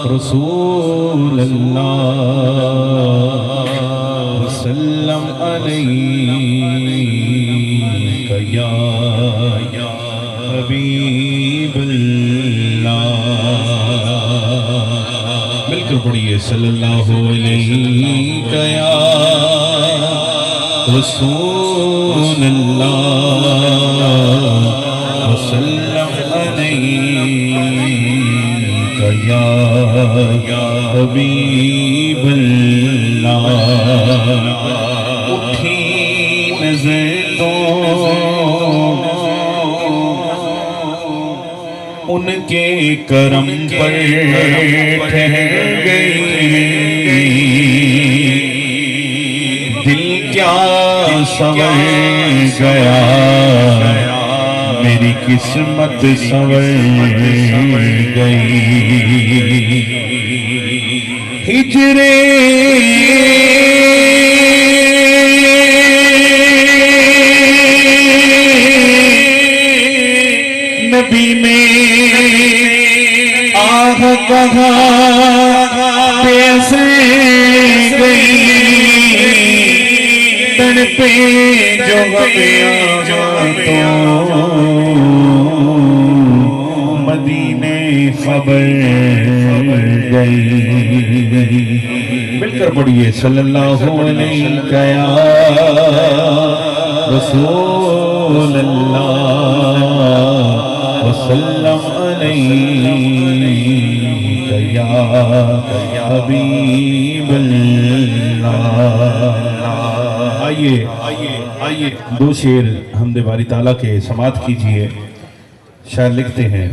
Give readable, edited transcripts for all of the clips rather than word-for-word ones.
رسول اللہ وسلم علیک یا حبیب اللہ، مل کر پڑھیے صلی اللہ علیہ یا رسول اللہ وسلم علیک یا حبیب اللہ۔ اٹھی نظر تو ان کے کرم پر ٹھہر گئی، دل کیا سنور گیا، میری قسمت سنور گئی۔ ہجرے نبی میں آہ کہاں پیسے گئی، تن پہ جو تو مدینے خبر گئی۔ مل کر پڑھیے صلی اللہ علیہ یا رسول اللہ وسلم علیک یا حبیب اللہ۔ آئیے دو شعر حمد باری تعالیٰ کے سماعت کیجئے۔ شاعر لکھتے ہیں: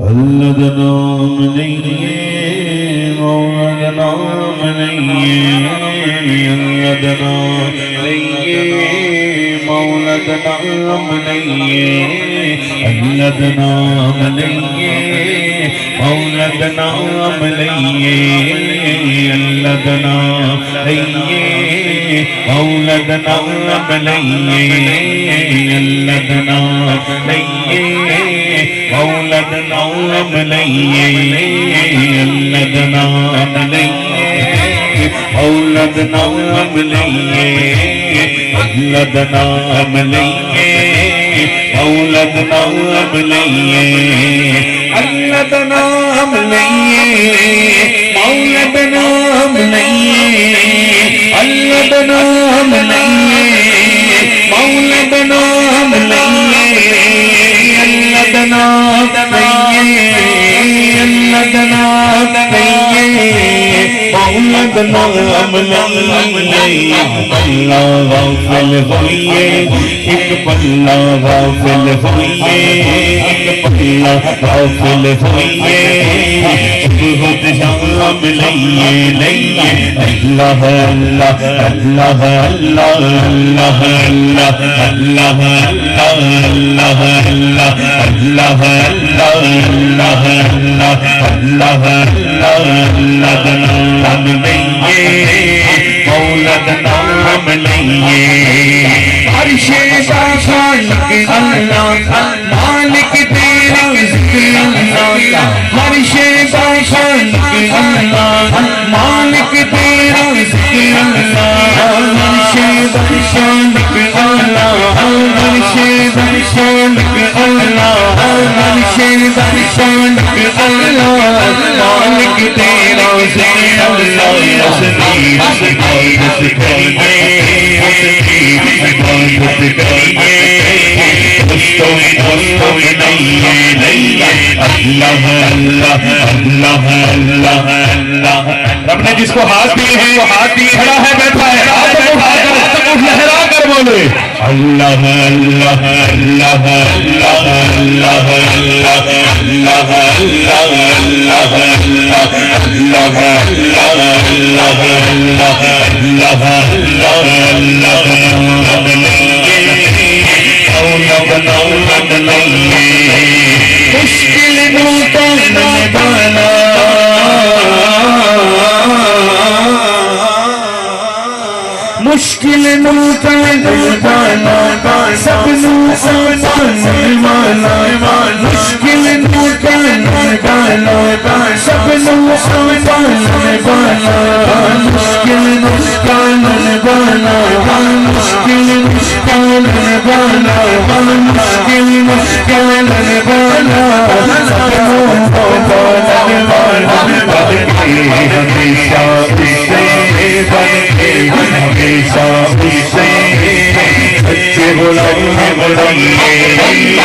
اللہ دا نام لئیے مولا دا نام لئیے، اللہ دا نام لئیے مولا دا نام لئیے، اللہ دا نام لئیے مولا دا نام لئیے، اللہ دا نام لئیے مولا دا نام لئیے، اللہ دا نام لئیے مولا دا نام لئیے، اللہ دا نام لئیے مولا دا نام لئیے، اللہ دا نام لئیے مولا دا نام لئیے، اللہ دا نام لئیے مولا دا نام لئیے، اللہ دا نام لئیے مولا دا نام لئیے، اللہ دا نام لئیے اللہ دا نام لئیے مولا دا نام لئیے۔ اللہ غافل ہوئیے ایک پلہ غافل ہوئیے، ایک پلہ غافل ہوئیے، بہت شام لئیے لئیے، اللہ اللہ اللہ اللہ اللہ اللہ اللہ اللہ اللہ اللہ اللہ اللہ اللہ نام لئیے مولا دا نام لئیے۔ عرش دا خالق اللہ مالک تیرا ذکر اللہ، عرش دا خالق اللہ مالک تیرا ذکر اللہ، عرش دا خالق اللہ عرش دا خالق اللہ عرش دا خالق اللہ مالک تیرا ذکر اللہ۔ عبادت کریے عبادت کریے اللہ اللہ اللہ اللہ اللہ۔ رب نے جس کو ہاتھ دیے ہیں وہ ہاتھ دیے کھڑا ہے بیٹھا ہے، ہاتھ لہرا کر بولے اللہ اللہ اللہ اللہ اللہ اللہ اللہ اللہ مشکل مشکل سب مشکل مشکل مسکانن بنا مشکل مسکانن بنا مشکل مسکانن بنا ہمیشہ اسے بن کے ہمیشہ اسے سچے غلام بنیں گے